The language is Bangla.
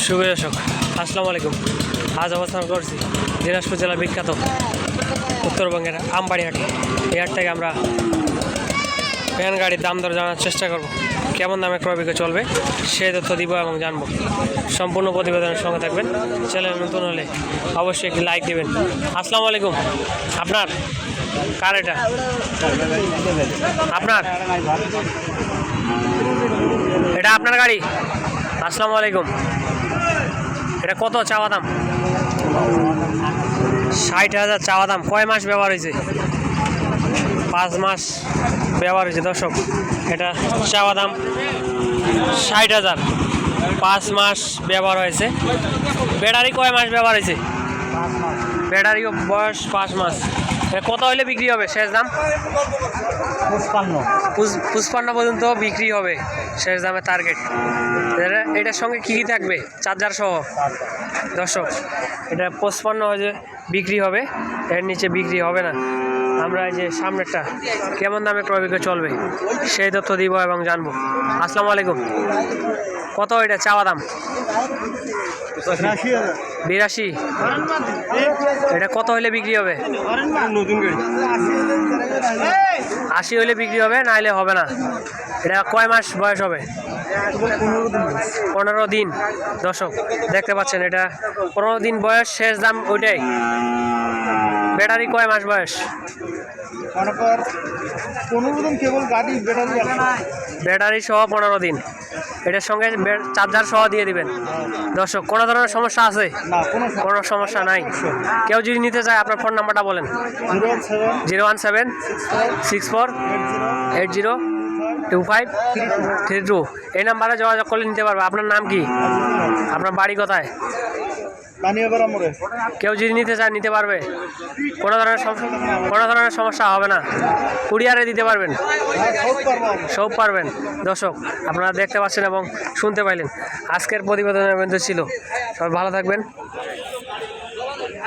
শুভ দর্শক, আসসালামু আলাইকুম। আজ অবস্থান করছি দিনাজপুর জেলার বিখ্যাত উত্তরবঙ্গের আমবাড়িহাটে। এই হাট থেকে আমরা ভ্যান গাড়ির দাম দর জানার চেষ্টা করব, কেমন দামে ক্রয় বিক্রয় চলবে সেই তথ্য দিব এবং জানবো। সম্পূর্ণ প্রতিবেদনের সঙ্গে থাকবেন। চ্যানেল নতুন হলে অবশ্যই একটি লাইক দেবেন। আসসালামু আলাইকুম। আপনার কার এটা? আপনার এটা আপনার গাড়ি? আসসালামু আলাইকুম। এটা কত চাওয়া দাম? 60,000 চাওয়া দাম। কয় মাস ব্যবহার হয়েছে? 5 মাস ব্যবহার হয়েছে। দর্শক, এটা চাওয়া দাম 60,000, 5 মাস ব্যবহার হয়েছে। ব্যাটারি কয় মাস ব্যবহার হয়েছে? ব্যাটারিও বয়স 5 মাস। এটা কত হলে বিক্রি হবে শেষ দাম? 55 পর্যন্ত বিক্রি হবে শেষ দামে টার্গেট। এটার সঙ্গে কী কী থাকবে? চার্জার সহ। দর্শক, এটা 55 হয়ে বিক্রি হবে, এর নিচে বিক্রি হবে না। আমরা এই যে সামনেরটা কেমন দামে ক্রয় বিক্রয় চলবে সেই তথ্য দিব এবং জানবো। আসসালামু আলাইকুম। কত এটা চাওয়া দাম? 82। এটা কত হলে বিক্রি হবে? 80 হলে বিক্রি হবে, না হলে হবে না। এটা কয় মাস বয়স হবে? 15 দিন। দর্শক, দেখতে পাচ্ছেন এটা 15 দিন বয়স, শেষ দাম ওইটাই। ব্যাটারি কয় মাস বয়স? ব্যাটারি সহ 15 দিন। এটার সঙ্গে চার্জার সহ দিয়ে দিবেন। দর্শক, কোনো ধরনের সমস্যা আছে? কোনো সমস্যা নাই। কেউ যদি নিতে চায় আপনার ফোন নাম্বারটা বলেন। 01764802532। এই নাম্বারে যোগাযোগ করলে নিতে পারবে। আপনার নাম কি? আপনার বাড়ি কোথায়? কেউ যদি নিতে চায় নিতে পারবে, কোনো ধরনের সমস্যা হবে না। কুরিয়ারে দিতে পারবেন? সব পারবেন। দর্শক, আপনারা দেখতে পাচ্ছেন এবং শুনতে পাইলেন। আজকের প্রতিবেদনের মধ্যে ছিল। সবাই ভালো থাকবেন,